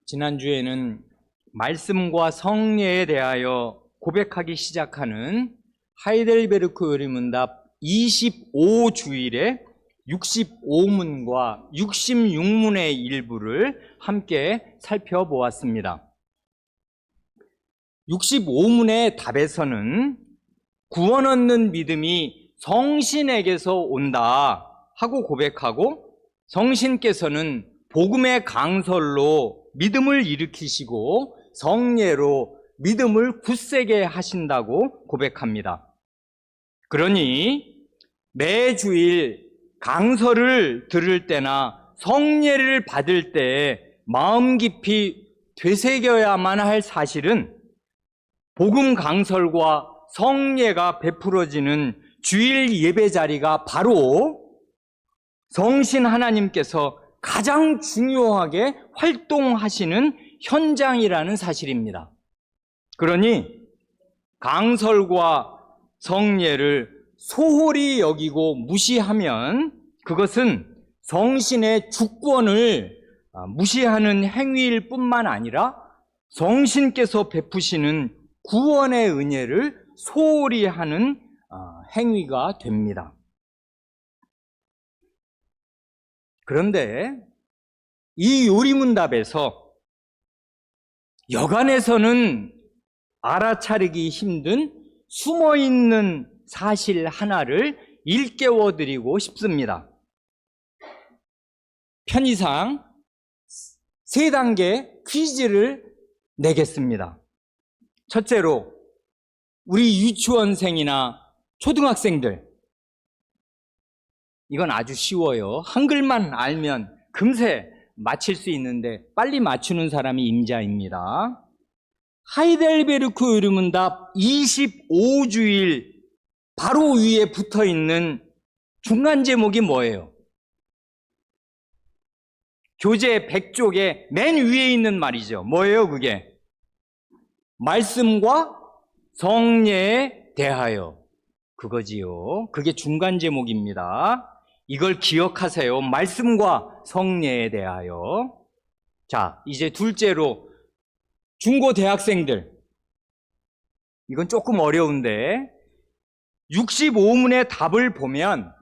지난주에는 말씀과 성례에 대하여 고백하기 시작하는 하이델베르크 의문답 25주일의 65문과 66문의 일부를 함께 살펴보았습니다. 65문의 답에서는 구원 얻는 믿음이 성신에게서 온다 하고 고백하고, 성신께서는 복음의 강설로 믿음을 일으키시고 성례로 믿음을 굳세게 하신다고 고백합니다. 그러니 매주일 강설을 들을 때나 성례를 받을 때 마음 깊이 되새겨야만 할 사실은 복음 강설과 성례가 베풀어지는 주일 예배 자리가 바로 성신 하나님께서 가장 중요하게 활동하시는 현장이라는 사실입니다. 그러니 강설과 성례를 소홀히 여기고 무시하면 그것은 성신의 주권을 무시하는 행위일 뿐만 아니라 성신께서 베푸시는 구원의 은혜를 소홀히 하는 행위가 됩니다. 그런데 이 요리문답에서 여간에서는 알아차리기 힘든 숨어있는 사실 하나를 일깨워드리고 싶습니다. 편의상 3단계 퀴즈를 내겠습니다. 첫째로, 우리 유치원생이나 초등학생들, 이건 아주 쉬워요. 한글만 알면 금세 맞힐 수 있는데 빨리 맞추는 사람이 임자입니다. 하이델베르크 의문답 25주일 바로 위에 붙어있는 중간 제목이 뭐예요? 교재 100쪽에 맨 위에 있는 말이죠. 뭐예요 그게? 말씀과 성례에 대하여, 그거지요. 그게 중간 제목입니다. 이걸 기억하세요. 말씀과 성례에 대하여. 자, 이제 둘째로 중고 대학생들, 이건 조금 어려운데 65문의 답을 보면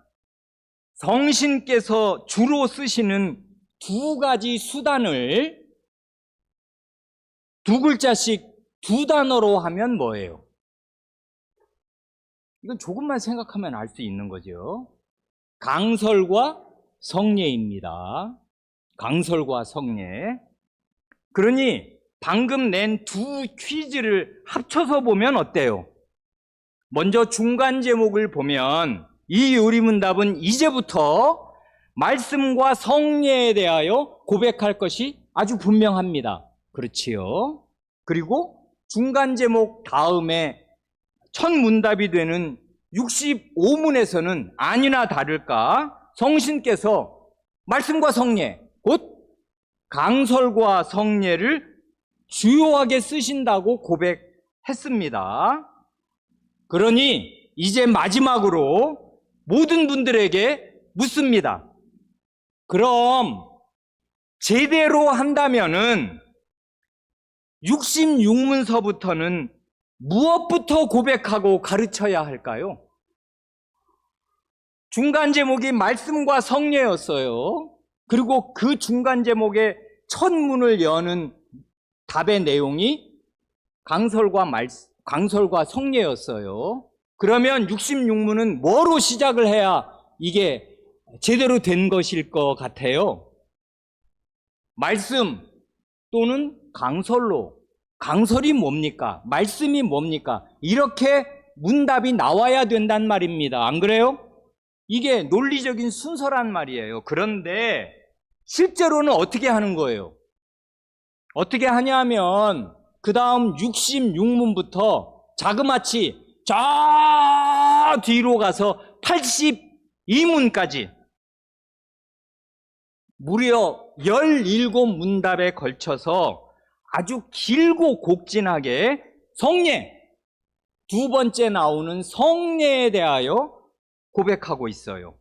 성신께서 주로 쓰시는 2가지 수단을 2글자씩 2단어로 하면 뭐예요? 이건 조금만 생각하면 알 수 있는 거죠. 강설과 성례입니다. 강설과 성례. 그러니 방금 낸 2 퀴즈를 합쳐서 보면 어때요? 먼저 중간 제목을 보면 이 요리문답은 이제부터 말씀과 성례에 대하여 고백할 것이 아주 분명합니다. 그렇지요? 그리고 중간 제목 다음에 첫 문답이 되는 65문에서는 아니나 다를까 성신께서 말씀과 성례, 곧 강설과 성례를 주요하게 쓰신다고 고백했습니다. 그러니 이제 마지막으로 모든 분들에게 묻습니다. 그럼 제대로 한다면은 66문서부터는 무엇부터 고백하고 가르쳐야 할까요? 중간 제목이 말씀과 성례였어요. 그리고 그 중간 제목의 첫 문을 여는 답의 내용이 강설과 성례였어요. 그러면 66문은 뭐로 시작을 해야 이게 제대로 된 것일 것 같아요? 말씀 또는 강설로. 강설이 뭡니까? 말씀이 뭡니까? 이렇게 문답이 나와야 된단 말입니다. 안 그래요? 이게 논리적인 순서란 말이에요. 그런데 실제로는 어떻게 하는 거예요? 어떻게 하냐면 그 다음 66문부터 자그마치 저 뒤로 가서 82문까지 무려 17문답에 걸쳐서 아주 길고 곡진하게 성례, 2번째 나오는 성례에 대하여 고백하고 있어요.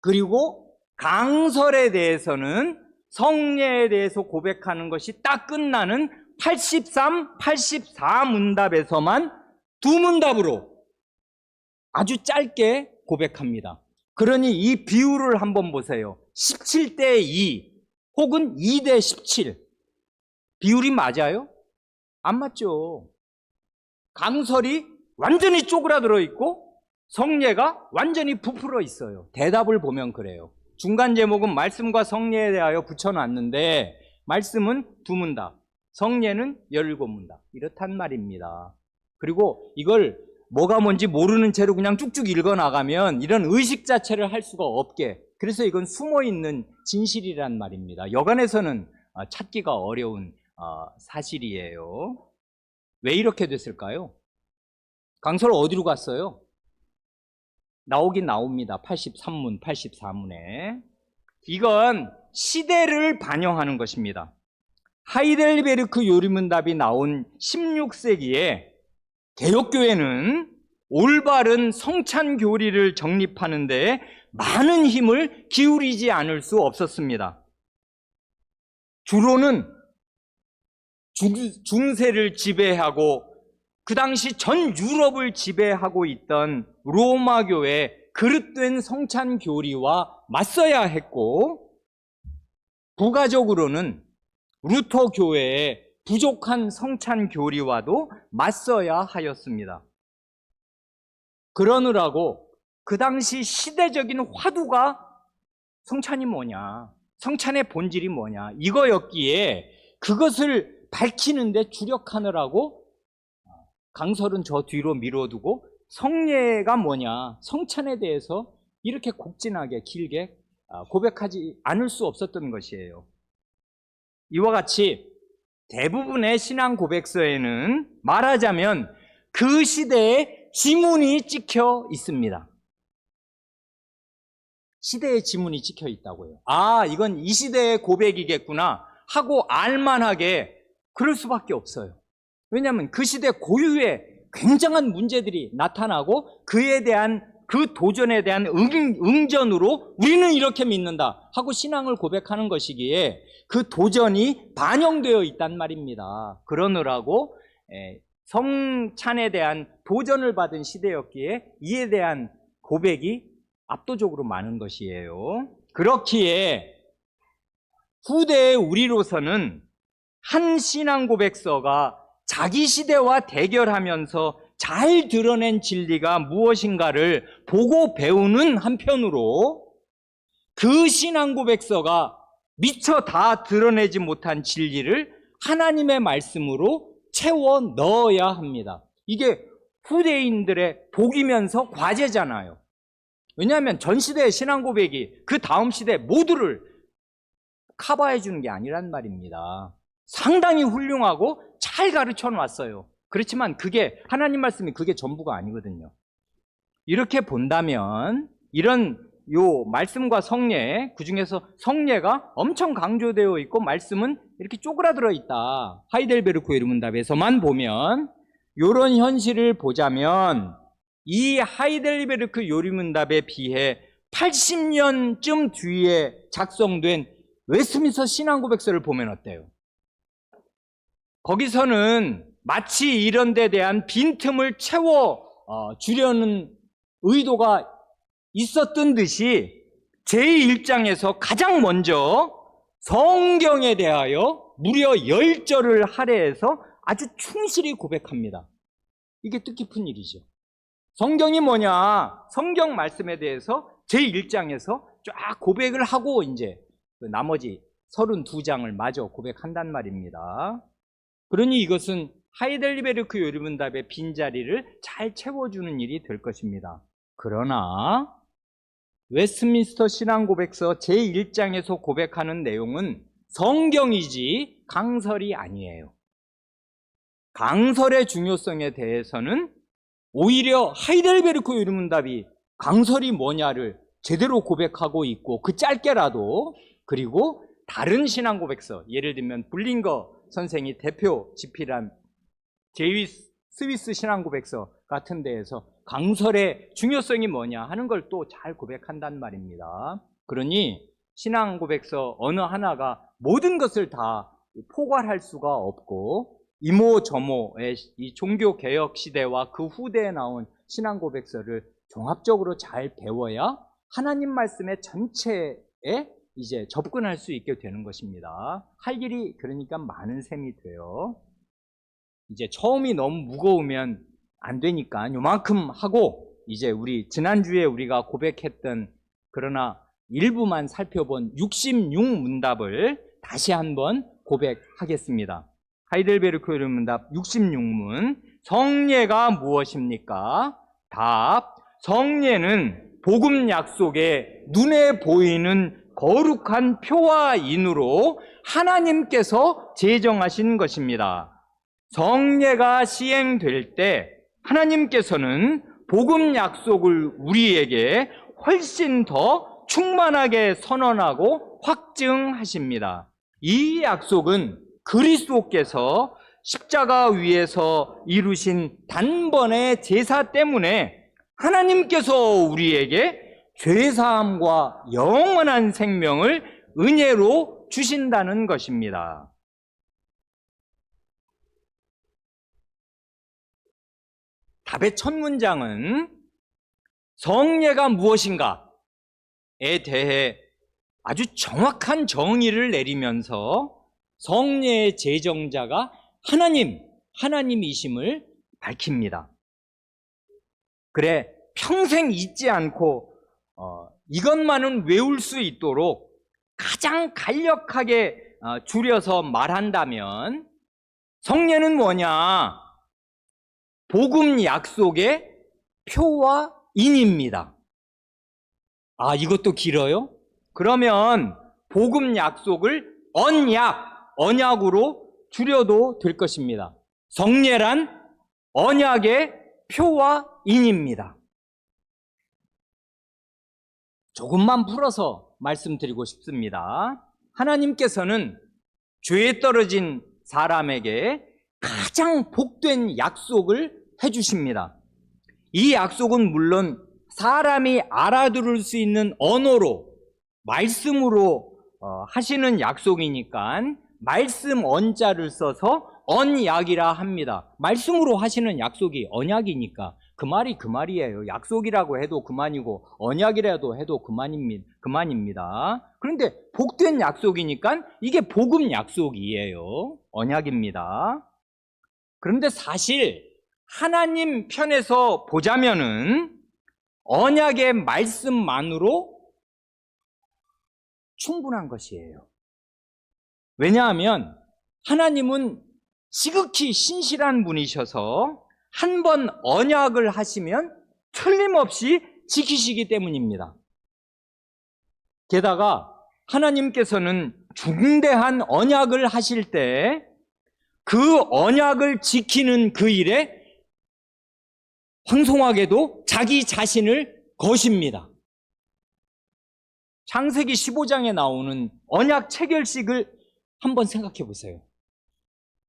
그리고 강설에 대해서는 성례에 대해서 고백하는 것이 딱 끝나는 83, 84 문답에서만 두 문답으로 아주 짧게 고백합니다. 그러니 이 비율을 한번 보세요. 17대 2 혹은 2대 17. 비율이 맞아요? 안 맞죠. 강설이 완전히 쪼그라들어 있고 성례가 완전히 부풀어 있어요. 대답을 보면 그래요. 중간 제목은 말씀과 성례에 대하여 붙여놨는데 말씀은 두 문답, 성례는 17문답. 이렇단 말입니다. 그리고 이걸 뭐가 뭔지 모르는 채로 그냥 쭉쭉 읽어나가면 이런 의식 자체를 할 수가 없게, 그래서 이건 숨어있는 진실이란 말입니다. 여간에서는 찾기가 어려운 사실이에요. 왜 이렇게 됐을까요? 강설 어디로 갔어요? 나오긴 나옵니다. 83문, 84문에. 이건 시대를 반영하는 것입니다. 하이델베르크 요리문답이 나온 16세기에 개혁교회는 올바른 성찬교리를 정립하는 데 많은 힘을 기울이지 않을 수 없었습니다. 주로는 중세를 지배하고 그 당시 전 유럽을 지배하고 있던 로마 교회의 그릇된 성찬 교리와 맞서야 했고, 부가적으로는 루터 교회의 부족한 성찬 교리와도 맞서야 하였습니다. 그러느라고 그 당시 시대적인 화두가 성찬이 뭐냐, 성찬의 본질이 뭐냐, 이거였기에 그것을 밝히는데 주력하느라고 강설은 저 뒤로 미뤄두고 성례가 뭐냐, 성찬에 대해서 이렇게 곡진하게 길게 고백하지 않을 수 없었던 것이에요. 이와 같이 대부분의 신앙 고백서에는 말하자면 그 시대의 지문이 찍혀 있습니다. 시대의 지문이 찍혀 있다고요. 아, 이건 이 시대의 고백이겠구나 하고 알만하게 그럴 수밖에 없어요. 왜냐하면 그 시대 고유의 굉장한 문제들이 나타나고 그에 대한 그 도전에 대한 응전으로 우리는 이렇게 믿는다 하고 신앙을 고백하는 것이기에 그 도전이 반영되어 있단 말입니다. 그러느라고 성찬에 대한 도전을 받은 시대였기에 이에 대한 고백이 압도적으로 많은 것이에요. 그렇기에 후대의 우리로서는 한 신앙 고백서가 자기 시대와 대결하면서 잘 드러낸 진리가 무엇인가를 보고 배우는 한편으로 그 신앙 고백서가 미처 다 드러내지 못한 진리를 하나님의 말씀으로 채워 넣어야 합니다. 이게 후대인들의 복이면서 과제잖아요. 왜냐하면 전 시대의 신앙 고백이 그 다음 시대 모두를 커버해 주는 게 아니란 말입니다. 상당히 훌륭하고 잘 가르쳐 놨어요. 그렇지만 그게 하나님 말씀이 그게 전부가 아니거든요. 이렇게 본다면 이런 요 말씀과 성례, 그중에서 성례가 엄청 강조되어 있고 말씀은 이렇게 쪼그라들어 있다. 하이델베르크 요리문답에서만 보면 이런 현실을 보자면 이 하이델베르크 요리문답에 비해 80년쯤 뒤에 작성된 웨스트민스터 신앙고백서를 보면 어때요? 거기서는 마치 이런 데 대한 빈틈을 채워 주려는 의도가 있었던 듯이 제1장에서 가장 먼저 성경에 대하여 무려 10절을 할애해서 아주 충실히 고백합니다. 이게 뜻깊은 일이죠. 성경이 뭐냐? 성경 말씀에 대해서 제1장에서 쫙 고백을 하고 이제 나머지 32장을 마저 고백한단 말입니다. 그러니 이것은 하이델베르크 요리문답의 빈자리를 잘 채워주는 일이 될 것입니다. 그러나 웨스트민스터 신앙고백서 제1장에서 고백하는 내용은 성경이지 강설이 아니에요. 강설의 중요성에 대해서는 오히려 하이델베르크 요리문답이 강설이 뭐냐를 제대로 고백하고 있고 그 짧게라도, 그리고 다른 신앙고백서, 예를 들면 불링거 선생이 대표 집필한 스위스 신앙고백서 같은 데에서 강설의 중요성이 뭐냐 하는 걸 또 잘 고백한단 말입니다. 그러니 신앙 고백서 어느 하나가 모든 것을 다 포괄할 수가 없고, 이모저모의 이 종교 개혁 시대와 그 후대에 나온 신앙 고백서를 종합적으로 잘 배워야 하나님 말씀의 전체에 이제 접근할 수 있게 되는 것입니다. 할 일이 그러니까 많은 셈이 돼요. 이제 처음이 너무 무거우면 안 되니까 요만큼 하고, 이제 우리 지난주에 우리가 고백했던, 그러나 일부만 살펴본 66문답을 다시 한번 고백하겠습니다. 하이델베르크 문답 66문. 성례가 무엇입니까? 답. 성례는 복음 약속의 눈에 보이는 거룩한 표와 인으로 하나님께서 제정하신 것입니다. 성례가 시행될 때 하나님께서는 복음 약속을 우리에게 훨씬 더 충만하게 선언하고 확증하십니다. 이 약속은 그리스도께서 십자가 위에서 이루신 단번의 제사 때문에 하나님께서 우리에게 죄사함과 영원한 생명을 은혜로 주신다는 것입니다. 답의 첫 문장은 성례가 무엇인가에 대해 아주 정확한 정의를 내리면서 성례의 제정자가 하나님이심을 밝힙니다. 그래, 평생 잊지 않고 이것만은 외울 수 있도록 가장 간략하게 줄여서 말한다면, 성례는 뭐냐? 복음 약속의 표와 인입니다. 아, 이것도 길어요? 그러면 복음 약속을 언약으로 줄여도 될 것입니다. 성례란 언약의 표와 인입니다. 조금만 풀어서 말씀드리고 싶습니다. 하나님께서는 죄에 떨어진 사람에게 가장 복된 약속을 해주십니다. 이 약속은 물론 사람이 알아들을 수 있는 언어로, 말씀으로 하시는 약속이니까 말씀 언자를 써서 언약이라 합니다. 말씀으로 하시는 약속이 언약이니까 그 말이 그 말이에요. 약속이라고 해도 그만이고 언약이라도 해도 그만입니다. 그런데 복된 약속이니까 이게 복음 약속이에요. 언약입니다. 그런데 사실 하나님 편에서 보자면은 언약의 말씀만으로 충분한 것이에요. 왜냐하면 하나님은 지극히 신실한 분이셔서 한 번 언약을 하시면 틀림없이 지키시기 때문입니다. 게다가 하나님께서는 중대한 언약을 하실 때 그 언약을 지키는 그 일에 황송하게도 자기 자신을 거십니다. 창세기 15장에 나오는 언약 체결식을 한번 생각해 보세요.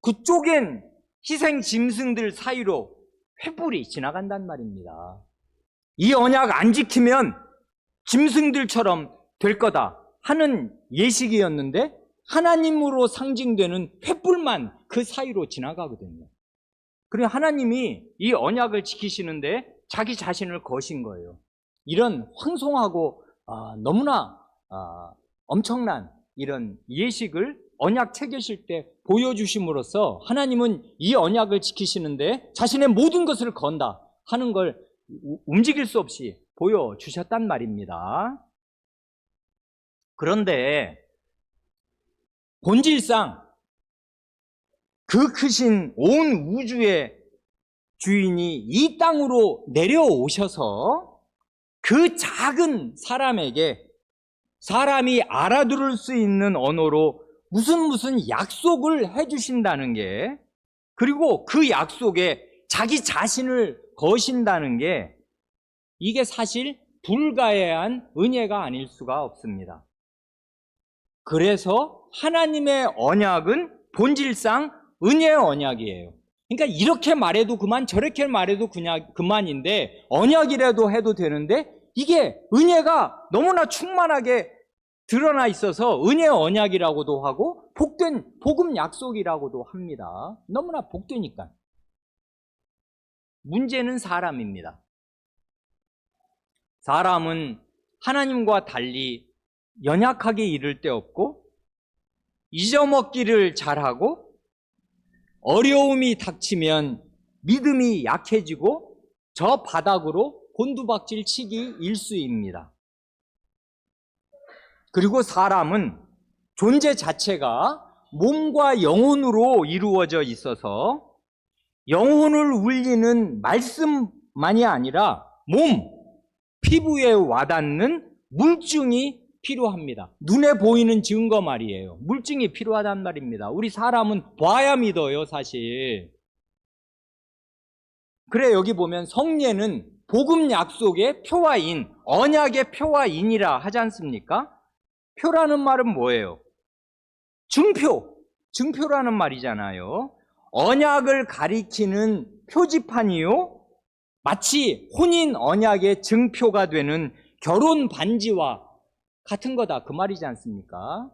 그 쪼갠 희생 짐승들 사이로 횃불이 지나간단 말입니다. 이 언약 안 지키면 짐승들처럼 될 거다 하는 예식이었는데 하나님으로 상징되는 횃불만 그 사이로 지나가거든요. 그리고 하나님이 이 언약을 지키시는데 자기 자신을 거신 거예요. 이런 황송하고 너무나 엄청난 이런 예식을 언약 체계실 때 보여주심으로써 하나님은 이 언약을 지키시는데 자신의 모든 것을 건다 하는 걸 움직일 수 없이 보여주셨단 말입니다. 그런데 본질상 그 크신 온 우주의 주인이 이 땅으로 내려오셔서 그 작은 사람에게 사람이 알아들을 수 있는 언어로 무슨 약속을 해주신다는 게, 그리고 그 약속에 자기 자신을 거신다는 게, 이게 사실 불가해한 은혜가 아닐 수가 없습니다. 그래서 하나님의 언약은 본질상 은혜의 언약이에요. 그러니까 이렇게 말해도 그만, 저렇게 말해도 그냥 그만인데 언약이라도 해도 되는데 이게 은혜가 너무나 충만하게 드러나 있어서 은혜 언약이라고도 하고 복된 복음 약속이라고도 합니다. 너무나 복되니까. 문제는 사람입니다. 사람은 하나님과 달리 연약하게 이를 데 없고 잊어먹기를 잘하고 어려움이 닥치면 믿음이 약해지고 저 바닥으로 곤두박질 치기 일쑤입니다. 그리고 사람은 존재 자체가 몸과 영혼으로 이루어져 있어서 영혼을 울리는 말씀만이 아니라 몸, 피부에 와닿는 물증이 필요합니다. 눈에 보이는 증거 말이에요. 물증이 필요하단 말입니다. 우리 사람은 봐야 믿어요, 사실. 그래, 여기 보면 성례는 복음 약속의 표와인, 언약의 표와인이라 하지 않습니까? 표라는 말은 뭐예요? 증표라는 말이잖아요. 언약을 가리키는 표지판이요, 마치 혼인 언약의 증표가 되는 결혼 반지와 같은 거다, 그 말이지 않습니까?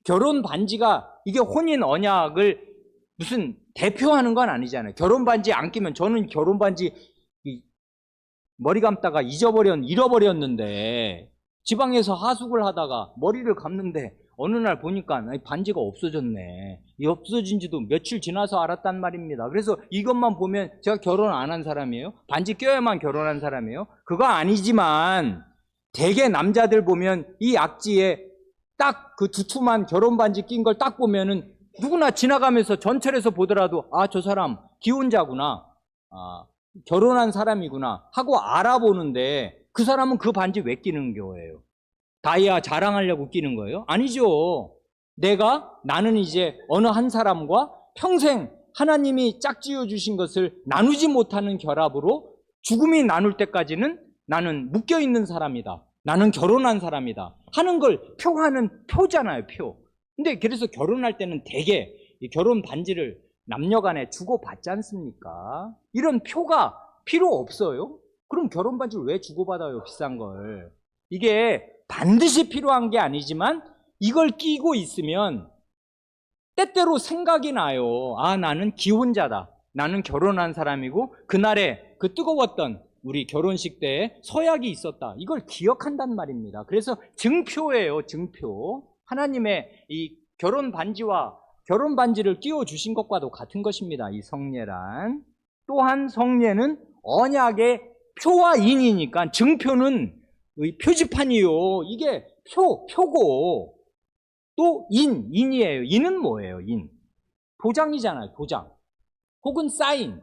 결혼 반지가 이게 혼인 언약을 무슨 대표하는 건 아니잖아요. 결혼 반지 안 끼면, 저는 결혼 반지 머리 감다가 잃어버렸는데, 지방에서 하숙을 하다가 머리를 감는데 어느 날 보니까 반지가 없어졌네. 이 없어진 지도 며칠 지나서 알았단 말입니다. 그래서 이것만 보면 제가 결혼 안 한 사람이에요? 반지 껴야만 결혼한 사람이에요? 그거 아니지만 대개 남자들 보면 이 약지에 딱 그 두툼한 결혼 반지 낀 걸 딱 보면은 누구나 지나가면서 전철에서 보더라도 아, 저 사람 기혼자구나, 결혼한 사람이구나 하고 알아보는데, 그 사람은 그 반지 왜 끼는 거예요? 다이아 자랑하려고 끼는 거예요? 아니죠. 나는 이제 어느 한 사람과 평생 하나님이 짝지어 주신 것을 나누지 못하는 결합으로 죽음이 나눌 때까지는 나는 묶여있는 사람이다, 나는 결혼한 사람이다 하는 걸 표하는 표잖아요, 표. 근데 그래서 결혼할 때는 대개 이 결혼 반지를 남녀 간에 주고받지 않습니까? 이런 표가 필요 없어요? 그럼 결혼 반지를 왜 주고받아요, 비싼 걸? 이게 반드시 필요한 게 아니지만 이걸 끼고 있으면 때때로 생각이 나요. 아, 나는 기혼자다, 나는 결혼한 사람이고 그날에 그 뜨거웠던 우리 결혼식 때에 서약이 있었다, 이걸 기억한단 말입니다. 그래서 증표예요, 증표. 하나님의 이 결혼 반지와 결혼 반지를 끼워 주신 것과도 같은 것입니다, 이 성례란. 또한 성례는 언약의 표와 인이니까, 증표는 표지판이요, 이게 표고, 또 인이에요. 인은 뭐예요? 도장이잖아요, 도장. 혹은 사인.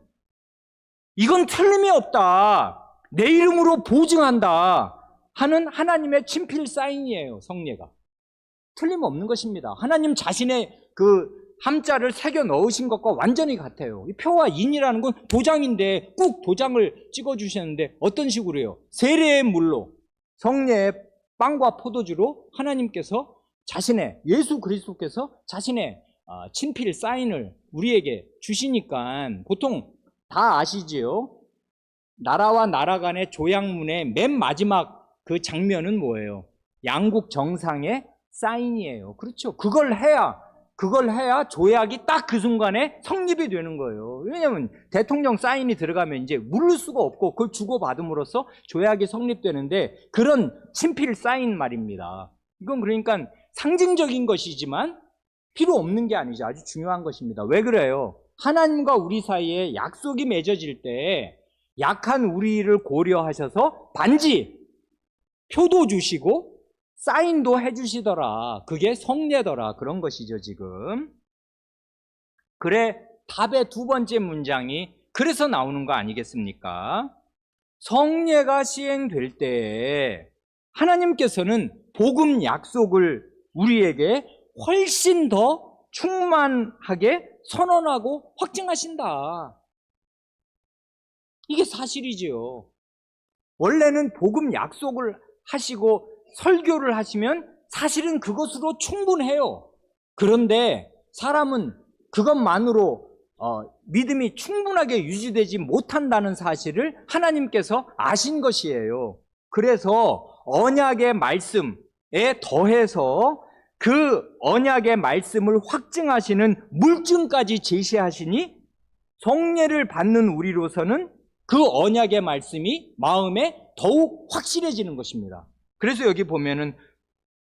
이건 틀림이 없다, 내 이름으로 보증한다 하는 하나님의 친필 사인이에요, 성례가. 틀림없는 것입니다. 하나님 자신의 그 함자를 새겨 넣으신 것과 완전히 같아요. 이 표와 인이라는 건 도장인데 꼭 도장을 찍어 주셨는데 어떤 식으로요? 세례의 물로, 성례의 빵과 포도주로 하나님께서 예수 그리스도께서 자신의 친필 사인을 우리에게 주시니까, 보통 다 아시지요? 나라와 나라 간의 조약문의 맨 마지막 그 장면은 뭐예요? 양국 정상의 사인이에요. 그렇죠. 그걸 해야 조약이 딱 그 순간에 성립이 되는 거예요. 왜냐하면 대통령 사인이 들어가면 이제 물을 수가 없고 그걸 주고받음으로써 조약이 성립되는데, 그런 친필 사인 말입니다. 이건 그러니까 상징적인 것이지만 필요 없는 게 아니죠. 아주 중요한 것입니다. 왜 그래요? 하나님과 우리 사이에 약속이 맺어질 때 약한 우리를 고려하셔서 반지, 표도 주시고 사인도 해주시더라. 그게 성례더라. 그런 것이죠, 지금. 그래, 답의 두 번째 문장이 그래서 나오는 거 아니겠습니까? 성례가 시행될 때 하나님께서는 복음 약속을 우리에게 훨씬 더 충만하게 선언하고 확증하신다. 이게 사실이지요. 원래는 복음 약속을 하시고 설교를 하시면 사실은 그것으로 충분해요. 그런데 사람은 그것만으로 믿음이 충분하게 유지되지 못한다는 사실을 하나님께서 아신 것이에요. 그래서 언약의 말씀, 더해서 그 언약의 말씀을 확증하시는 물증까지 제시하시니 성례를 받는 우리로서는 그 언약의 말씀이 마음에 더욱 확실해지는 것입니다. 그래서 여기 보면은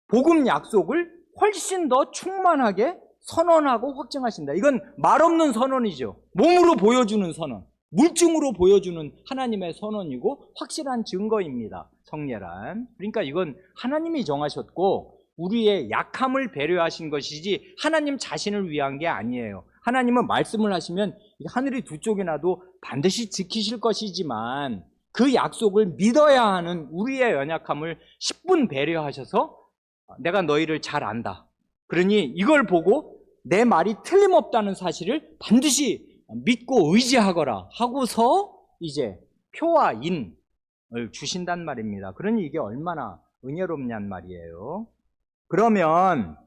복음 약속을 훨씬 더 충만하게 선언하고 확증하신다. 이건 말 없는 선언이죠. 몸으로 보여주는 선언, 물증으로 보여주는 하나님의 선언이고 확실한 증거입니다. 성례란. 그러니까 이건 하나님이 정하셨고 우리의 약함을 배려하신 것이지 하나님 자신을 위한 게 아니에요. 하나님은 말씀을 하시면 하늘이 두 쪽이 나도 반드시 지키실 것이지만 그 약속을 믿어야 하는 우리의 연약함을 10분 배려하셔서 내가 너희를 잘 안다. 그러니 이걸 보고 내 말이 틀림없다는 사실을 반드시 믿고 의지하거라 하고서 이제 표와 인을 주신단 말입니다. 그러니 이게 얼마나 은혜롭냔 말이에요. 그러면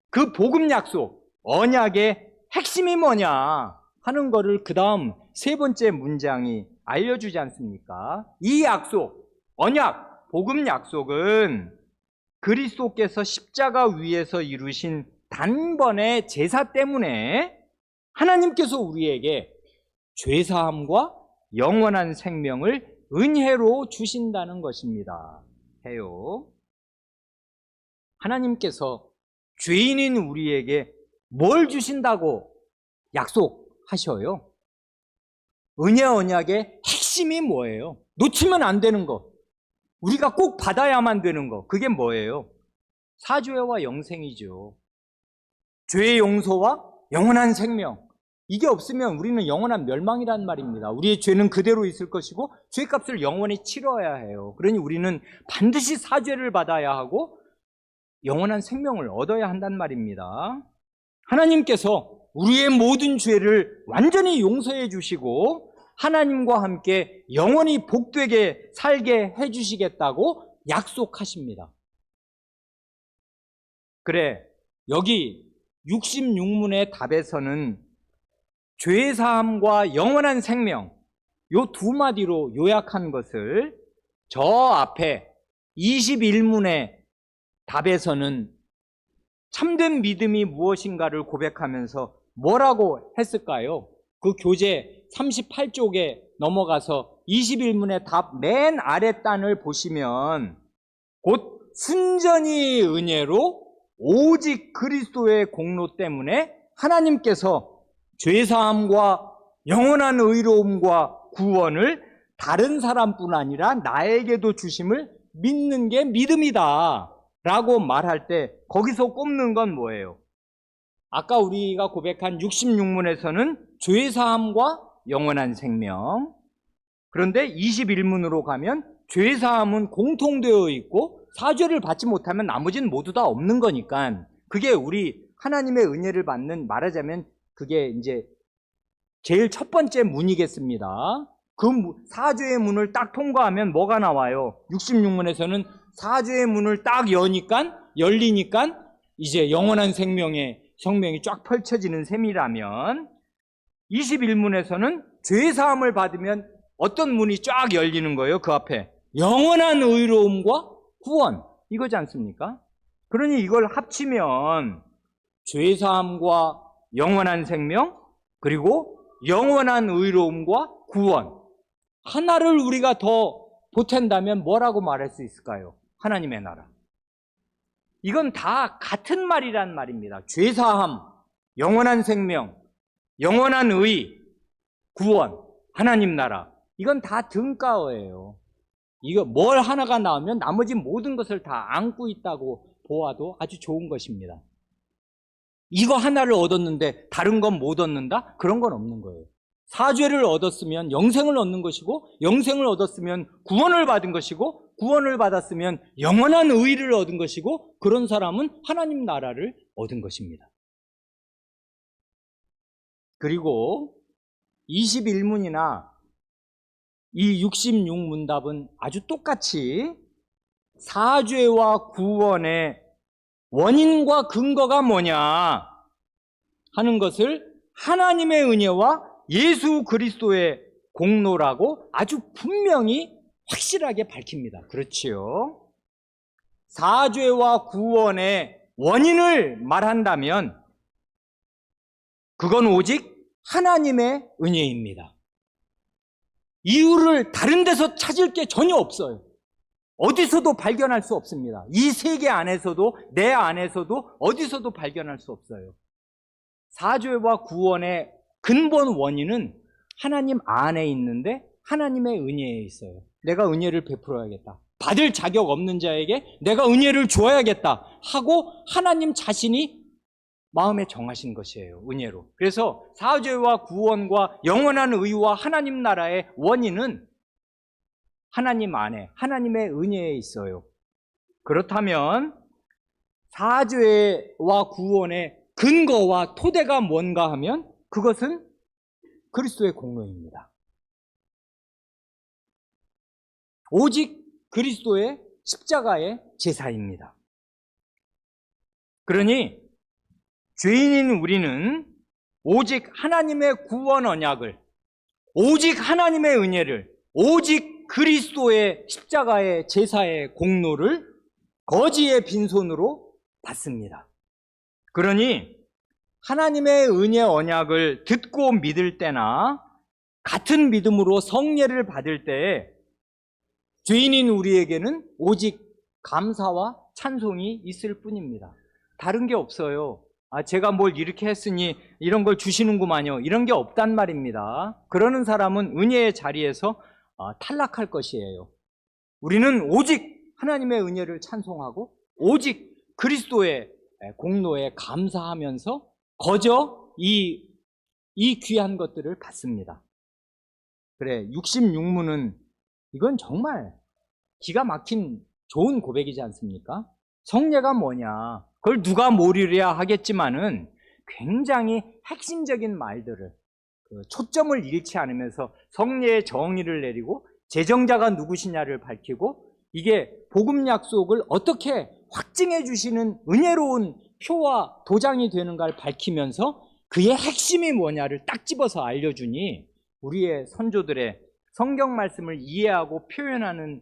그 복음 약속, 언약의 핵심이 뭐냐 하는 거를 그 다음 세 번째 문장이 알려주지 않습니까? 이 약속, 언약, 복음 약속은 그리스도께서 십자가 위에서 이루신 단번의 제사 때문에 하나님께서 우리에게 죄사함과 영원한 생명을 은혜로 주신다는 것입니다. 해요. 하나님께서 죄인인 우리에게 뭘 주신다고 약속하셔요? 은혜 언약의 핵심이 뭐예요? 놓치면 안 되는 거, 우리가 꼭 받아야만 되는 거, 그게 뭐예요? 사죄와 영생이죠. 죄의 용서와 영원한 생명. 이게 없으면 우리는 영원한 멸망이란 말입니다. 우리의 죄는 그대로 있을 것이고 죄값을 영원히 치러야 해요. 그러니 우리는 반드시 사죄를 받아야 하고 영원한 생명을 얻어야 한단 말입니다. 하나님께서 우리의 모든 죄를 완전히 용서해 주시고 하나님과 함께 영원히 복되게 살게 해 주시겠다고 약속하십니다. 그래, 여기 66문의 답에서는 죄사함과 영원한 생명, 요 두 마디로 요약한 것을 저 앞에 21문의 답에서는 참된 믿음이 무엇인가를 고백하면서 뭐라고 했을까요? 그 교재 38쪽에 넘어가서 21문의 답 맨 아래 단을 보시면 곧 순전히 은혜로 오직 그리스도의 공로 때문에 하나님께서 죄사함과 영원한 의로움과 구원을 다른 사람뿐 아니라 나에게도 주심을 믿는 게 믿음이다 라고 말할 때 거기서 꼽는 건 뭐예요? 아까 우리가 고백한 66문에서는 죄사함과 영원한 생명, 그런데 21문으로 가면 죄사함은 공통되어 있고 사죄를 받지 못하면 나머지는 모두 다 없는 거니까 그게 우리 하나님의 은혜를 받는, 말하자면 그게 이제 제일 첫 번째 문이겠습니다. 그 사죄의 문을 딱 통과하면 뭐가 나와요? 66문에서는 사죄의 문을 딱 열리니까 이제 영원한 성명이 쫙 펼쳐지는 셈이라면 21문에서는 죄사함을 받으면 어떤 문이 쫙 열리는 거예요? 그 앞에 영원한 의로움과 구원, 이거지 않습니까? 그러니 이걸 합치면 죄사함과 영원한 생명, 그리고 영원한 의로움과 구원, 하나를 우리가 더 보탠다면 뭐라고 말할 수 있을까요? 하나님의 나라. 이건 다 같은 말이란 말입니다. 죄사함, 영원한 생명, 영원한 의, 구원, 하나님 나라. 이건 다 등가어예요. 이거 뭘 하나가 나오면 나머지 모든 것을 다 안고 있다고 보아도 아주 좋은 것입니다. 이거 하나를 얻었는데 다른 건 못 얻는다? 그런 건 없는 거예요. 사죄를 얻었으면 영생을 얻는 것이고, 영생을 얻었으면 구원을 받은 것이고, 구원을 받았으면 영원한 의를 얻은 것이고, 그런 사람은 하나님 나라를 얻은 것입니다. 그리고 21문이나 이 66문답은 아주 똑같이 사죄와 구원의 원인과 근거가 뭐냐 하는 것을 하나님의 은혜와 예수 그리스도의 공로라고 아주 분명히 확실하게 밝힙니다. 그렇지요? 사죄와 구원의 원인을 말한다면 그건 오직 하나님의 은혜입니다. 이유를 다른 데서 찾을 게 전혀 없어요. 어디서도 발견할 수 없습니다. 이 세계 안에서도, 내 안에서도 어디서도 발견할 수 없어요. 사죄와 구원의 근본 원인은 하나님 안에 있는데 하나님의 은혜에 있어요. 내가 은혜를 베풀어야겠다. 받을 자격 없는 자에게 내가 은혜를 주어야겠다 하고 하나님 자신이 마음에 정하신 것이에요. 은혜로. 그래서 사죄와 구원과 영원한 의와 하나님 나라의 원인은 하나님 안에, 하나님의 은혜에 있어요. 그렇다면 사죄와 구원의 근거와 토대가 뭔가 하면 그것은 그리스도의 공로입니다. 오직 그리스도의 십자가의 제사입니다. 그러니 죄인인 우리는 오직 하나님의 구원 언약을, 오직 하나님의 은혜를, 오직 그리스도의 십자가의 제사의 공로를 거지의 빈손으로 받습니다. 그러니 하나님의 은혜 언약을 듣고 믿을 때나 같은 믿음으로 성례를 받을 때 죄인인 우리에게는 오직 감사와 찬송이 있을 뿐입니다. 다른 게 없어요. 제가 뭘 이렇게 했으니 이런 걸 주시는구만요. 이런 게 없단 말입니다. 그러는 사람은 은혜의 자리에서 탈락할 것이에요. 우리는 오직 하나님의 은혜를 찬송하고 오직 그리스도의 공로에 감사하면서 거저 이 귀한 것들을 받습니다. 그래, 66문은 이건 정말 기가 막힌 좋은 고백이지 않습니까? 성례가 뭐냐, 그걸 누가 모르려 하겠지만은 굉장히 핵심적인 말들을 초점을 잃지 않으면서 성례의 정의를 내리고 제정자가 누구시냐를 밝히고 이게 복음 약속을 어떻게 확증해 주시는 은혜로운 표와 도장이 되는가를 밝히면서 그의 핵심이 뭐냐를 딱 집어서 알려주니 우리의 선조들의 성경 말씀을 이해하고 표현하는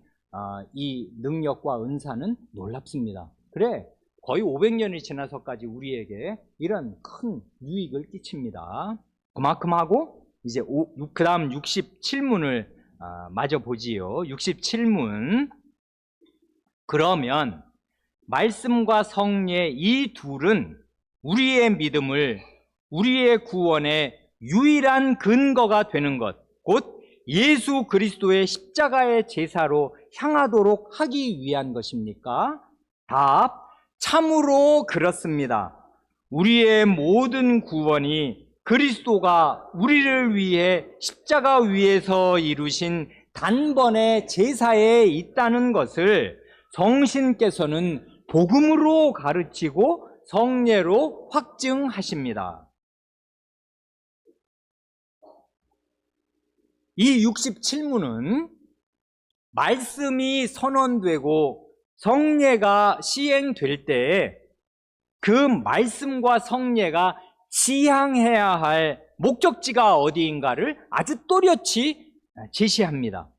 이 능력과 은사는 놀랍습니다. 그래, 거의 500년이 지나서까지 우리에게 이런 큰 유익을 끼칩니다. 그만큼 하고 이제 그 다음 67문을 마저 보지요. 67문. 그러면 말씀과 성례 이 둘은 우리의 믿음을, 우리의 구원의 유일한 근거가 되는 것, 곧 예수 그리스도의 십자가의 제사로 향하도록 하기 위한 것입니까? 답, 참으로 그렇습니다. 우리의 모든 구원이 그리스도가 우리를 위해 십자가 위에서 이루신 단번의 제사에 있다는 것을 성신께서는 복음으로 가르치고 성례로 확증하십니다. 이 67문은 말씀이 선언되고 성례가 시행될 때 그 말씀과 성례가 지향해야 할 목적지가 어디인가를 아주 또렷이 제시합니다.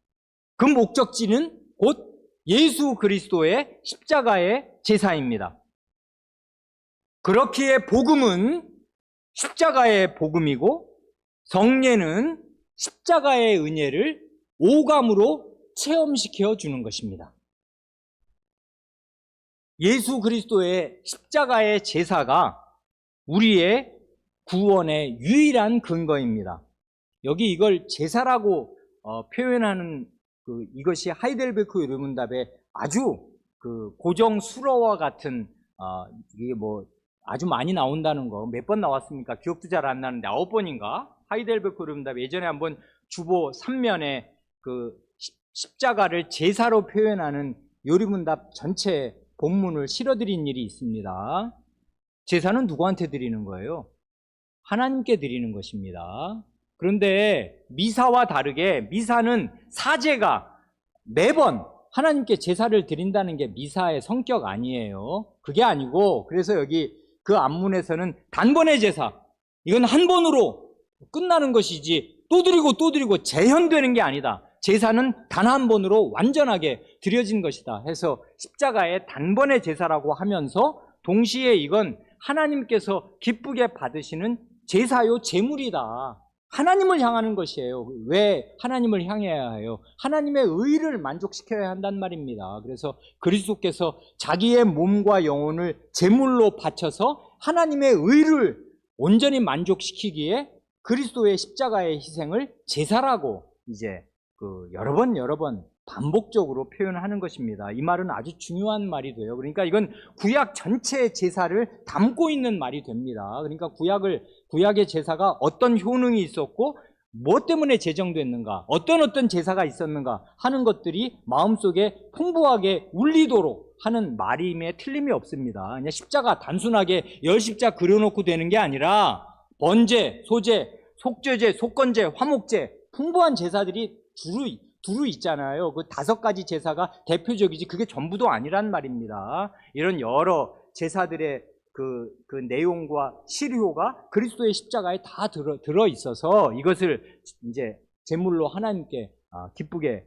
그 목적지는 곧 예수 그리스도의 십자가의 제사입니다. 그렇기에 복음은 십자가의 복음이고 성례는 십자가의 은혜를 오감으로 체험시켜 주는 것입니다. 예수 그리스도의 십자가의 제사가 우리의 구원의 유일한 근거입니다. 여기 이걸 제사라고 표현하는 이것이 하이델베르크 율문답의 아주 고정 수로와 같은 이게 뭐 아주 많이 나온다는 거 몇 번 나왔습니까? 기억도 잘 안 나는데 9번인가? 하이델베르크 율문답 예전에 한번 주보 3면에 십자가를 제사로 표현하는 요리문답 전체 본문을 실어드린 일이 있습니다. 제사는 누구한테 드리는 거예요? 하나님께 드리는 것입니다. 그런데 미사와 다르게 미사는 사제가 매번 하나님께 제사를 드린다는 게 미사의 성격 아니에요. 그게 아니고, 그래서 여기 그 앞문에서는 단번의 제사, 이건 한 번으로 끝나는 것이지 또 드리고 재현되는 게 아니다. 제사는 단 한 번으로 완전하게 드려진 것이다 해서 십자가의 단번의 제사라고 하면서 동시에 이건 하나님께서 기쁘게 받으시는 제사요 제물이다. 하나님을 향하는 것이에요. 왜 하나님을 향해야 해요? 하나님의 의를 만족시켜야 한단 말입니다. 그래서 그리스도께서 자기의 몸과 영혼을 제물로 바쳐서 하나님의 의를 온전히 만족시키기에 그리스도의 십자가의 희생을 제사라고 이제 여러 번 반복적으로 표현하는 것입니다. 이 말은 아주 중요한 말이 돼요. 그러니까 이건 구약 전체의 제사를 담고 있는 말이 됩니다. 그러니까 구약의 제사가 어떤 효능이 있었고 뭐 때문에 제정됐는가, 어떤 제사가 있었는가 하는 것들이 마음속에 풍부하게 울리도록 하는 말임에 틀림이 없습니다. 그냥 십자가 단순하게 열십자 그려놓고 되는 게 아니라 번제, 소제, 속죄제, 속건제, 화목제 풍부한 제사들이 두루 있잖아요. 그 5가지 제사가 대표적이지 그게 전부도 아니란 말입니다. 이런 여러 제사들의 그 내용과 시료가 그리스도의 십자가에 다 들어 있어서 이것을 이제 제물로 하나님께 기쁘게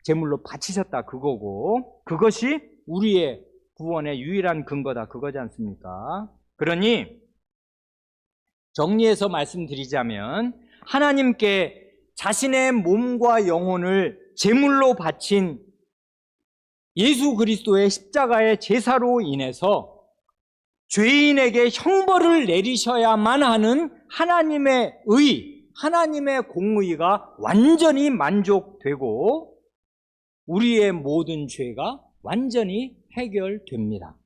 제물로 바치셨다 그거고, 그것이 우리의 구원의 유일한 근거다 그거지 않습니까? 그러니 정리해서 말씀드리자면 하나님께 자신의 몸과 영혼을 제물로 바친 예수 그리스도의 십자가의 제사로 인해서 죄인에게 형벌을 내리셔야만 하는 하나님의 하나님의 공의가 완전히 만족되고 우리의 모든 죄가 완전히 해결됩니다.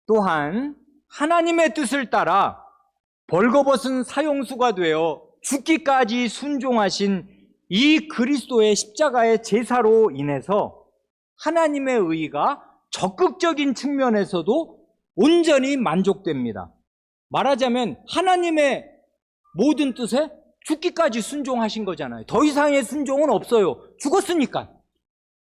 또한 하나님의 뜻을 따라 벌거벗은 사형수가 되어 죽기까지 순종하신 이 그리스도의 십자가의 제사로 인해서 하나님의 의가 적극적인 측면에서도 온전히 만족됩니다. 말하자면 하나님의 모든 뜻에 죽기까지 순종하신 거잖아요. 더 이상의 순종은 없어요. 죽었으니까.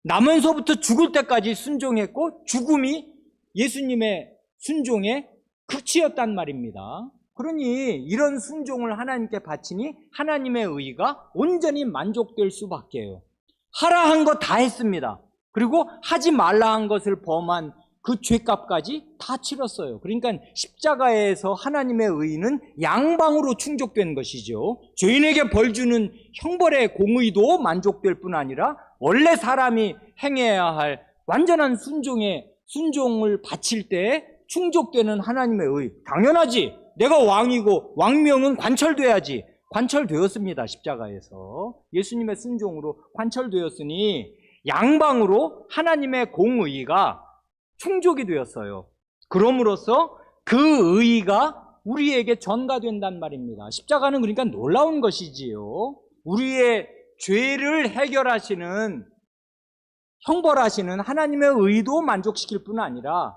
나면서부터 죽을 때까지 순종했고 죽음이 예수님의 순종의 끝이었단 말입니다. 그러니 이런 순종을 하나님께 바치니 하나님의 의가 온전히 만족될 수밖에요. 하라 한 거 다 했습니다. 그리고 하지 말라 한 것을 범한 그 죄값까지 다 치렀어요. 그러니까 십자가에서 하나님의 의는 양방으로 충족된 것이죠. 죄인에게 벌 주는 형벌의 공의도 만족될 뿐 아니라 원래 사람이 행해야 할 완전한 순종을 바칠 때 충족되는 하나님의 의. 당연하지. 내가 왕이고 왕명은 관철돼야지. 관철되었습니다. 십자가에서. 예수님의 순종으로 관철되었으니 양방으로 하나님의 공의가 충족이 되었어요. 그럼으로써 그 의의가 우리에게 전가된단 말입니다. 십자가는 그러니까 놀라운 것이지요. 우리의 죄를 해결하시는, 형벌하시는 하나님의 의도 만족시킬 뿐 아니라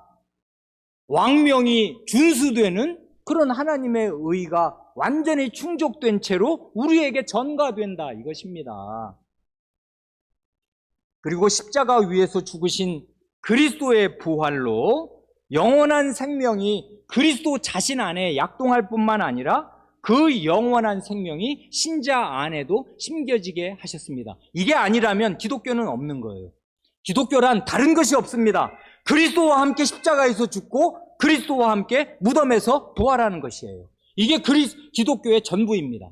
왕명이 준수되는 그런 하나님의 의가 완전히 충족된 채로 우리에게 전가된다 이것입니다. 그리고 십자가 위에서 죽으신 그리스도의 부활로 영원한 생명이 그리스도 자신 안에 약동할 뿐만 아니라 그 영원한 생명이 신자 안에도 심겨지게 하셨습니다. 이게 아니라면 기독교는 없는 거예요. 기독교란 다른 것이 없습니다. 그리스도와 함께 십자가에서 죽고 그리스도와 함께 무덤에서 부활하는 것이에요. 이게 기독교의 전부입니다.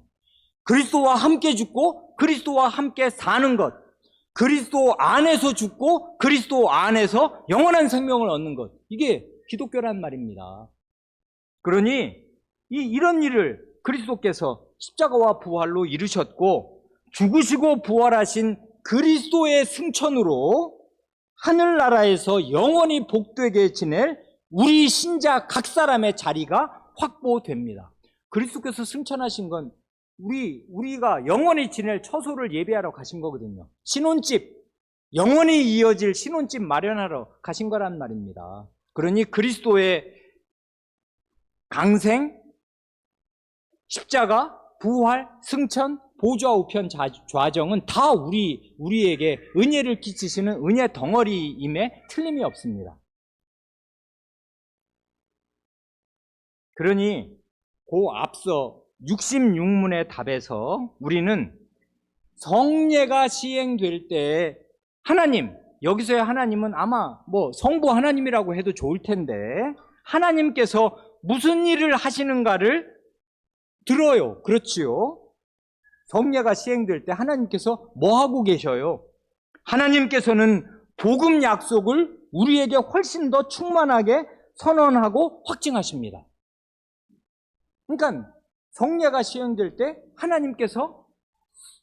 그리스도와 함께 죽고 그리스도와 함께 사는 것, 그리스도 안에서 죽고 그리스도 안에서 영원한 생명을 얻는 것, 이게 기독교란 말입니다. 그러니 이런 일을 그리스도께서 십자가와 부활로 이루셨고 죽으시고 부활하신 그리스도의 승천으로 하늘나라에서 영원히 복되게 지낼 우리 신자 각 사람의 자리가 확보됩니다. 그리스도께서 승천하신 건 우리가 영원히 지낼 처소를 예배하러 가신 거거든요. 신혼집, 영원히 이어질 신혼집 마련하러 가신 거란 말입니다. 그러니 그리스도의 강생, 십자가, 부활, 승천, 보좌 우편 좌정은 다 우리에게 은혜를 끼치시는 은혜 덩어리임에 틀림이 없습니다. 그러니 그 앞서 66문의 답에서 우리는 성례가 시행될 때 하나님, 여기서의 하나님은 아마 뭐 성부 하나님이라고 해도 좋을 텐데 하나님께서 무슨 일을 하시는가를 들어요. 그렇지요. 성례가 시행될 때 하나님께서 뭐 하고 계셔요? 하나님께서는 복음 약속을 우리에게 훨씬 더 충만하게 선언하고 확증하십니다. 그러니까 성례가 시행될 때 하나님께서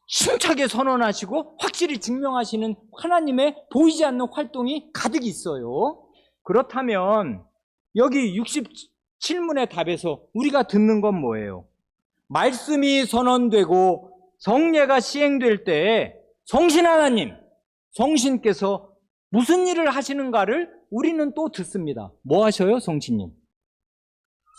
힘차게 선언하시고 확실히 증명하시는 하나님의 보이지 않는 활동이 가득 있어요. 그렇다면 여기 67문의 답에서 우리가 듣는 건 뭐예요? 말씀이 선언되고 성례가 시행될 때 성신 하나님, 성신께서 무슨 일을 하시는가를 우리는 또 듣습니다. 뭐 하셔요, 성신님?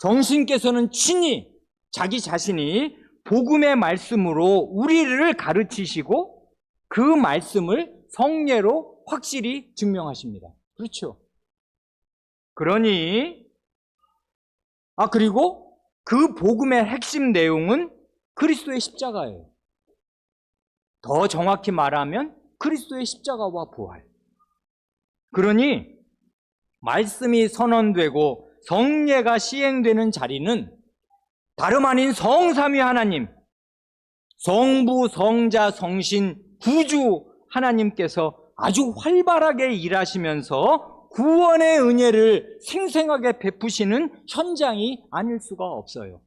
성신께서는 친히 자기 자신이 복음의 말씀으로 우리를 가르치시고 그 말씀을 성례로 확실히 증명하십니다. 그렇죠? 그러니 그리고 그 복음의 핵심 내용은 그리스도의 십자가예요. 더 정확히 말하면 그리스도의 십자가와 부활. 그러니 말씀이 선언되고 성례가 시행되는 자리는 다름 아닌 성삼위 하나님, 성부, 성자, 성신, 구주 하나님께서 아주 활발하게 일하시면서 구원의 은혜를 생생하게 베푸시는 현장이 아닐 수가 없어요.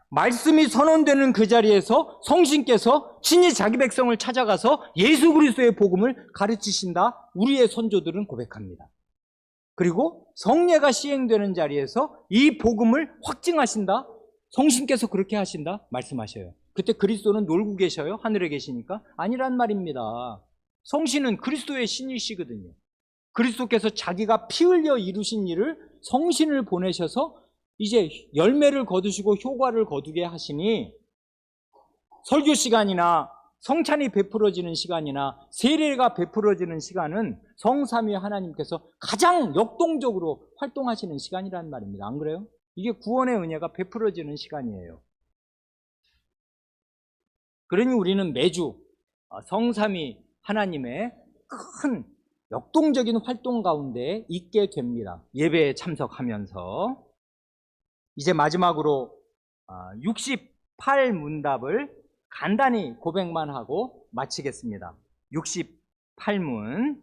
말씀이 선언되는 그 자리에서 성신께서 친히 자기 백성을 찾아가서 예수 그리스도의 복음을 가르치신다, 우리의 선조들은 고백합니다. 그리고 성례가 시행되는 자리에서 이 복음을 확증하신다, 성신께서 그렇게 하신다 말씀하셔요. 그때 그리스도는 놀고 계셔요? 하늘에 계시니까? 아니란 말입니다. 성신은 그리스도의 신이시거든요. 그리스도께서 자기가 피 흘려 이루신 일을 성신을 보내셔서 이제 열매를 거두시고 효과를 거두게 하시니 설교 시간이나 성찬이 베풀어지는 시간이나 세례가 베풀어지는 시간은 성삼위 하나님께서 가장 역동적으로 활동하시는 시간이란 말입니다. 안 그래요? 이게 구원의 은혜가 베풀어지는 시간이에요. 그러니 우리는 매주 성삼위 하나님의 큰 역동적인 활동 가운데 있게 됩니다. 예배에 참석하면서. 이제 마지막으로 68문답을 간단히 고백만 하고 마치겠습니다. 68문.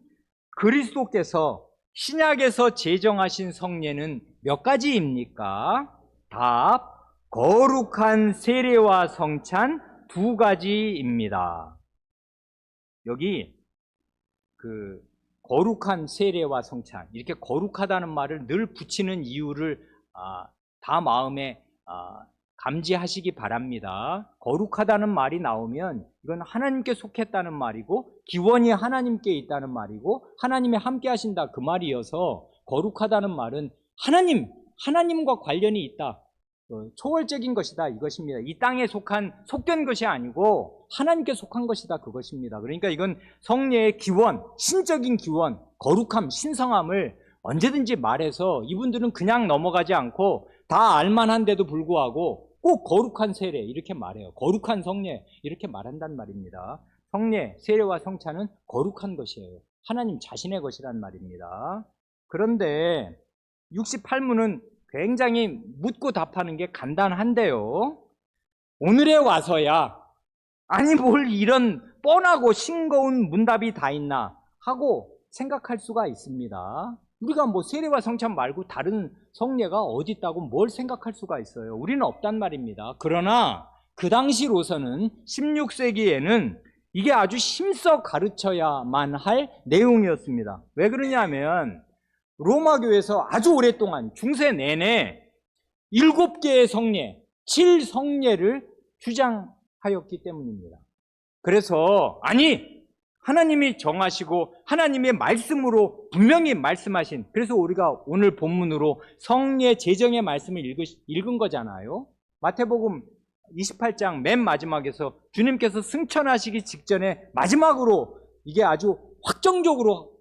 그리스도께서 신약에서 제정하신 성례는 몇 가지입니까? 답, 거룩한 세례와 성찬 2가지입니다. 여기 거룩한 세례와 성찬, 이렇게 거룩하다는 말을 늘 붙이는 이유를 다 마음에 감지하시기 바랍니다. 거룩하다는 말이 나오면 이건 하나님께 속했다는 말이고 기원이 하나님께 있다는 말이고 하나님이 함께 하신다 그 말이어서, 거룩하다는 말은 하나님과 관련이 있다, 초월적인 것이다 이것입니다. 이 땅에 속된 것이 아니고 하나님께 속한 것이다 그것입니다. 그러니까 이건 성례의 기원, 신적인 기원, 거룩함, 신성함을 언제든지 말해서 이분들은 그냥 넘어가지 않고 다 알만한데도 불구하고 꼭 거룩한 세례 이렇게 말해요. 거룩한 성례 이렇게 말한단 말입니다. 성례, 세례와 성찬은 거룩한 것이에요. 하나님 자신의 것이란 말입니다. 그런데 68문은 굉장히 묻고 답하는 게 간단한데요. 오늘에 와서야 아니 뭘 이런 뻔하고 싱거운 문답이 다 있나 하고 생각할 수가 있습니다. 우리가 뭐 세례와 성찬 말고 다른 성례가 어디 있다고 뭘 생각할 수가 있어요. 우리는 없단 말입니다. 그러나 그 당시로서는 16세기에는 이게 아주 힘써 가르쳐야만 할 내용이었습니다. 왜 그러냐면 로마교에서 아주 오랫동안 중세 내내 7개의 성례, 7성례를 주장하였기 때문입니다. 그래서 하나님이 정하시고 하나님의 말씀으로 분명히 말씀하신, 그래서 우리가 오늘 본문으로 성례 제정의 말씀을 읽은 거잖아요. 마태복음 28장 맨 마지막에서 주님께서 승천하시기 직전에 마지막으로 이게 아주 확정적으로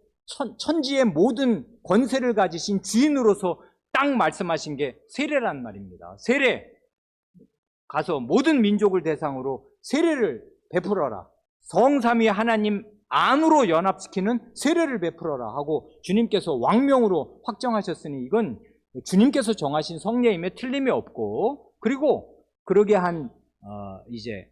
천지의 모든 권세를 가지신 주인으로서 딱 말씀하신 게 세례란 말입니다. 세례, 가서 모든 민족을 대상으로 세례를 베풀어라. 성삼위 하나님 안으로 연합시키는 세례를 베풀어라 하고 주님께서 왕명으로 확정하셨으니 이건 주님께서 정하신 성례임에 틀림이 없고, 그리고 그러게 한 이제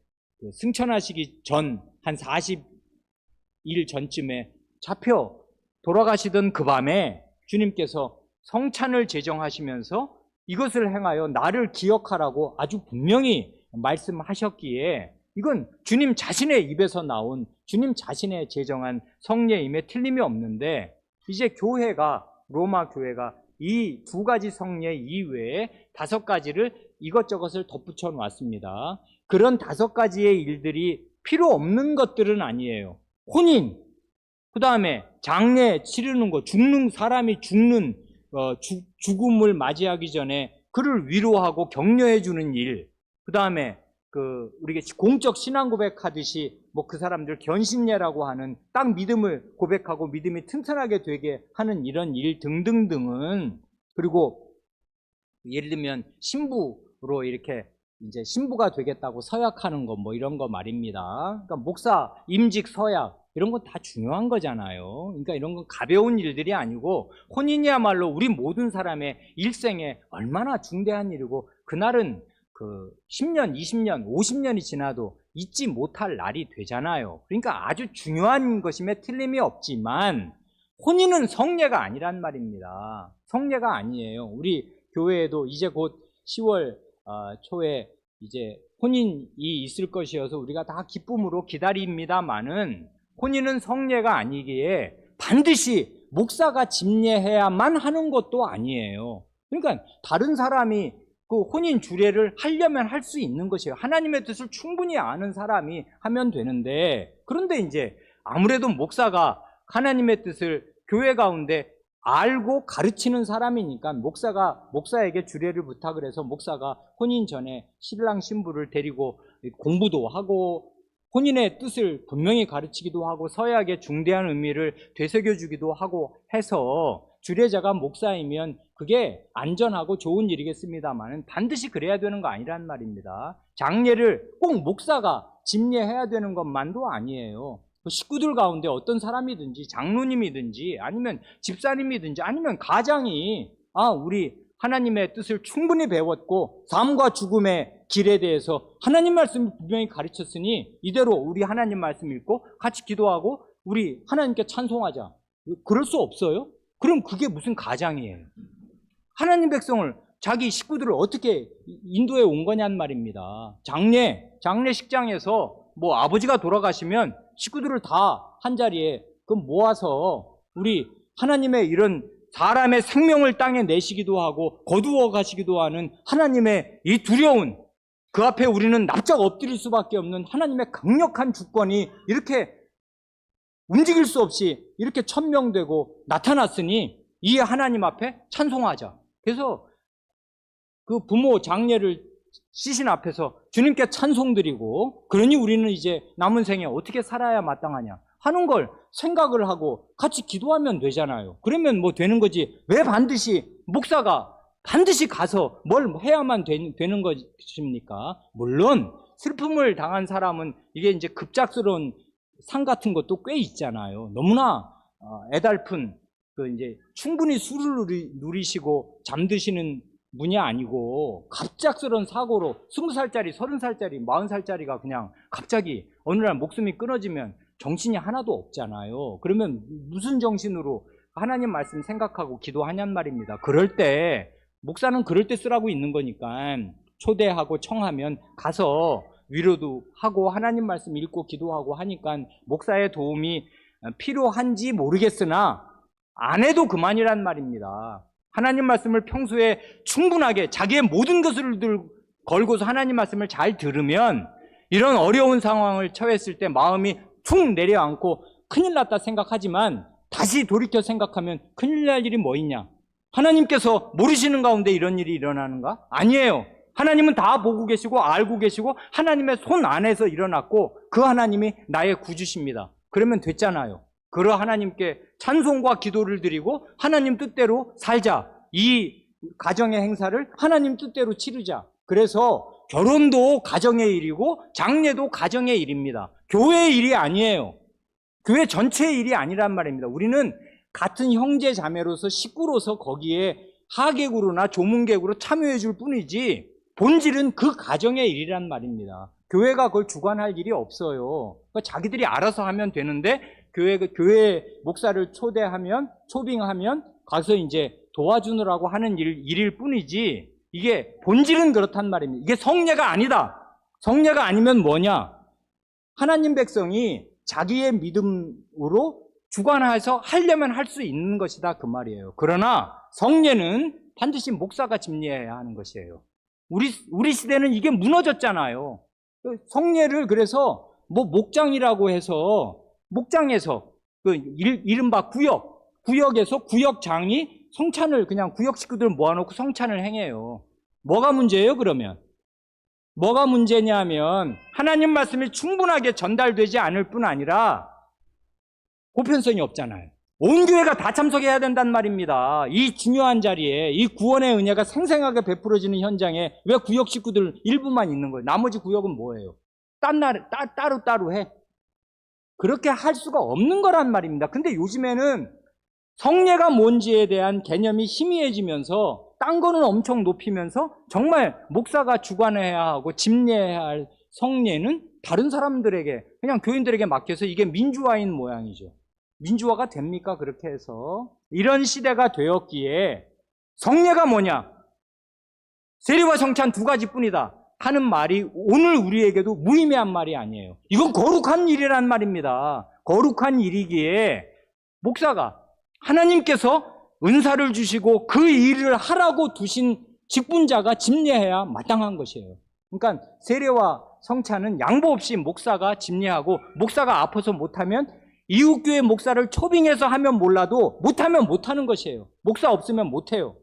승천하시기 전 한 40일 전쯤에 잡혀 돌아가시던 그 밤에 주님께서 성찬을 제정하시면서 이것을 행하여 나를 기억하라고 아주 분명히 말씀하셨기에 이건 주님 자신의 입에서 나온 주님 자신의 제정한 성례임에 틀림이 없는데, 이제 교회가, 로마 교회가 이 두 가지 성례 이외에 5가지를 이것저것을 덧붙여 놨습니다. 그런 5가지의 일들이 필요 없는 것들은 아니에요. 혼인, 그 다음에 장례 치르는 거, 사람이 죽는 죽음을 맞이하기 전에 그를 위로하고 격려해 주는 일, 그 다음에 우리가 공적 신앙 고백하듯이 그 사람들 견신례라고 하는 딱 믿음을 고백하고 믿음이 튼튼하게 되게 하는 이런 일 등등등은, 그리고 예를 들면 신부로 이렇게 이제 신부가 되겠다고 서약하는 거 이런 거 말입니다. 그러니까 목사 임직 서약 이런 건 다 중요한 거잖아요. 그러니까 이런 건 가벼운 일들이 아니고 혼인이야말로 우리 모든 사람의 일생에 얼마나 중대한 일이고, 그날은 10년, 20년, 50년이 지나도 잊지 못할 날이 되잖아요. 그러니까 아주 중요한 것임에 틀림이 없지만 혼인은 성례가 아니란 말입니다. 성례가 아니에요. 우리 교회에도 이제 곧 10월 초에 이제 혼인이 있을 것이어서 우리가 다 기쁨으로 기다립니다만은, 혼인은 성례가 아니기에 반드시 목사가 집례해야만 하는 것도 아니에요. 그러니까 다른 사람이 그 혼인 주례를 하려면 할 수 있는 것이에요. 하나님의 뜻을 충분히 아는 사람이 하면 되는데, 그런데 이제 아무래도 목사가 하나님의 뜻을 교회 가운데 알고 가르치는 사람이니까 목사에게 주례를 부탁을 해서 목사가 혼인 전에 신랑 신부를 데리고 공부도 하고 혼인의 뜻을 분명히 가르치기도 하고 서약의 중대한 의미를 되새겨주기도 하고 해서 주례자가 목사이면 그게 안전하고 좋은 일이겠습니다만 반드시 그래야 되는 거 아니란 말입니다. 장례를 꼭 목사가 집례해야 되는 것만도 아니에요. 식구들 가운데 어떤 사람이든지 장로님이든지 아니면 집사님이든지 아니면 가장이 우리 하나님의 뜻을 충분히 배웠고 삶과 죽음의 길에 대해서 하나님 말씀을 분명히 가르쳤으니 이대로 우리 하나님 말씀 읽고 같이 기도하고 우리 하나님께 찬송하자. 그럴 수 없어요? 그럼 그게 무슨 가장이에요? 하나님 백성을, 자기 식구들을 어떻게 인도해 온 거냔 말입니다. 장례식장에서 아버지가 돌아가시면 식구들을 다 한자리에 모아서 우리 하나님의 이런 사람의 생명을 땅에 내시기도 하고 거두어 가시기도 하는 하나님의 이 두려운, 그 앞에 우리는 납작 엎드릴 수밖에 없는 하나님의 강력한 주권이 이렇게 움직일 수 없이 이렇게 천명되고 나타났으니 이 하나님 앞에 찬송하자. 그래서 그 부모 장례를 시신 앞에서 주님께 찬송드리고, 그러니 우리는 이제 남은 생에 어떻게 살아야 마땅하냐 하는 걸 생각을 하고 같이 기도하면 되잖아요. 그러면 되는 거지. 왜 목사가 반드시 가서 뭘 해야만 되는 것입니까? 물론 슬픔을 당한 사람은 이게 이제 급작스러운 상 같은 것도 꽤 있잖아요. 너무나 애달픈 이제 충분히 술을 누리시고 잠드시는 분이 아니고 갑작스러운 사고로 20살짜리, 30살짜리, 40살짜리가 그냥 갑자기 어느 날 목숨이 끊어지면 정신이 하나도 없잖아요. 그러면 무슨 정신으로 하나님 말씀 생각하고 기도하냔 말입니다. 그럴 때 목사는 그럴 때 쓰라고 있는 거니까 초대하고 청하면 가서 위로도 하고 하나님 말씀 읽고 기도하고 하니까 목사의 도움이 필요한지 모르겠으나 안 해도 그만이란 말입니다. 하나님 말씀을 평소에 충분하게 자기의 모든 것을 걸고서 하나님 말씀을 잘 들으면 이런 어려운 상황을 처했을 때 마음이 툭 내려앉고 큰일 났다 생각하지만 다시 돌이켜 생각하면 큰일 날 일이 뭐 있냐? 하나님께서 모르시는 가운데 이런 일이 일어나는가? 아니에요. 하나님은 다 보고 계시고 알고 계시고 하나님의 손 안에서 일어났고 그 하나님이 나의 구주십니다. 그러면 됐잖아요. 그러 하나님께 찬송과 기도를 드리고 하나님 뜻대로 살자. 이 가정의 행사를 하나님 뜻대로 치르자. 그래서 결혼도 가정의 일이고 장례도 가정의 일입니다. 교회의 일이 아니에요. 교회 전체의 일이 아니란 말입니다. 우리는 같은 형제 자매로서 식구로서 거기에 하객으로나 조문객으로 참여해 줄 뿐이지 본질은 그 가정의 일이란 말입니다. 교회가 그걸 주관할 일이 없어요. 그러니까 자기들이 알아서 하면 되는데 교회 목사를 초빙하면 가서 이제 도와주느라고 하는 일일 뿐이지 이게 본질은 그렇단 말입니다. 이게 성례가 아니다. 성례가 아니면 뭐냐? 하나님 백성이 자기의 믿음으로 주관해서 하려면 할 수 있는 것이다 그 말이에요. 그러나 성례는 반드시 목사가 집례해야 하는 것이에요. 우리 시대는 이게 무너졌잖아요. 성례를 그래서 뭐 목장이라고 해서 목장에서 이른바 구역에서 구역장이 성찬을 그냥 구역 식구들 모아놓고 성찬을 행해요. 뭐가 문제예요 그러면? 뭐가 문제냐면 하나님 말씀이 충분하게 전달되지 않을 뿐 아니라 보편성이 없잖아요. 온 교회가 다 참석해야 된단 말입니다. 이 중요한 자리에 이 구원의 은혜가 생생하게 베풀어지는 현장에 왜 구역 식구들 일부만 있는 거예요? 나머지 구역은 뭐예요? 따로 해. 그렇게 할 수가 없는 거란 말입니다. 근데 요즘에는 성례가 뭔지에 대한 개념이 희미해지면서 딴 거는 엄청 높이면서 정말 목사가 주관해야 하고 집례해야 할 성례는 다른 사람들에게 그냥 교인들에게 맡겨서 이게 민주화인 모양이죠. 민주화가 됩니까? 그렇게 해서 이런 시대가 되었기에 성례가 뭐냐? 세례와 성찬 두 가지뿐이다 하는 말이 오늘 우리에게도 무의미한 말이 아니에요. 이건 거룩한 일이란 말입니다. 거룩한 일이기에 목사가 하나님께서 은사를 주시고 그 일을 하라고 두신 직분자가 집례해야 마땅한 것이에요. 그러니까 세례와 성찬은 양보 없이 목사가 집례하고 목사가 아파서 못하면 이웃교회 목사를 초빙해서 하면 몰라도 못하면 못하는 것이에요. 목사 없으면 못해요.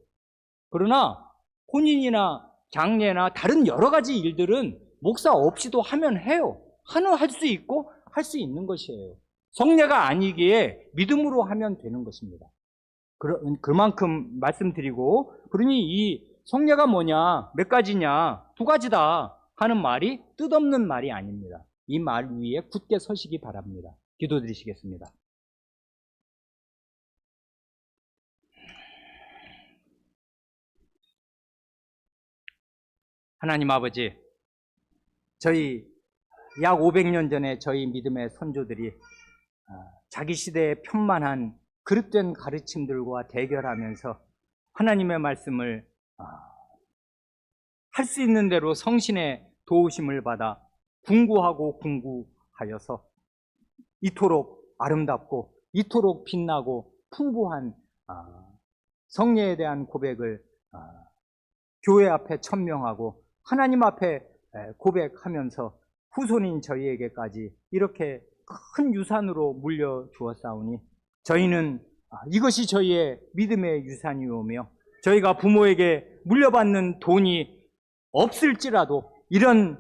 그러나 혼인이나 장례나 다른 여러 가지 일들은 목사 없이도 하면 해요. 할 수 있고 할 수 있는 것이에요. 성례가 아니기에 믿음으로 하면 되는 것입니다. 그만큼 말씀드리고, 그러니 이 성례가 뭐냐, 몇 가지냐, 두 가지다 하는 말이 뜻없는 말이 아닙니다. 이 말 위에 굳게 서시기 바랍니다. 기도드리시겠습니다. 하나님 아버지, 저희 약 500년 전에 저희 믿음의 선조들이 자기 시대의 편만한 그릇된 가르침들과 대결하면서 하나님의 말씀을 할 수 있는 대로 성신의 도우심을 받아 궁구하여서 이토록 아름답고 이토록 빛나고 풍부한 성례에 대한 고백을 교회 앞에 천명하고 하나님 앞에 고백하면서 후손인 저희에게까지 이렇게 큰 유산으로 물려주었사오니 저희는 이것이 저희의 믿음의 유산이오며 저희가 부모에게 물려받는 돈이 없을지라도 이런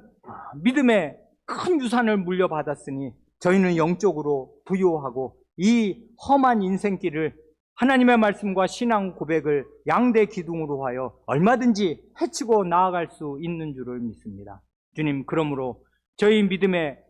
믿음의 큰 유산을 물려받았으니 저희는 영적으로 부요하고 이 험한 인생길을 하나님의 말씀과 신앙 고백을 양대 기둥으로 하여 얼마든지 헤치고 나아갈 수 있는 줄을 믿습니다. 주님, 그러므로 저희 믿음의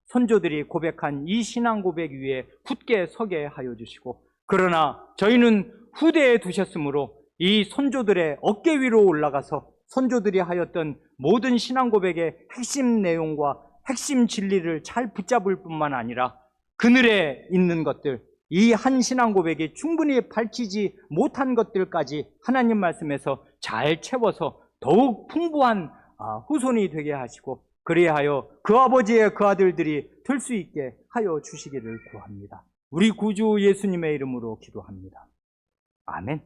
선조들이 고백한 이 신앙 고백 위에 굳게 서게 하여 주시고, 그러나 저희는 후대에 두셨으므로 이 선조들의 어깨 위로 올라가서 선조들이 하였던 모든 신앙 고백의 핵심 내용과 핵심 진리를 잘 붙잡을 뿐만 아니라 그늘에 있는 것들, 이 한 신앙 고백이 충분히 밝히지 못한 것들까지 하나님 말씀에서 잘 채워서 더욱 풍부한 후손이 되게 하시고, 그리하여 그 아버지의 그 아들들이 될 수 있게 하여 주시기를 구합니다. 우리 구주 예수님의 이름으로 기도합니다. 아멘.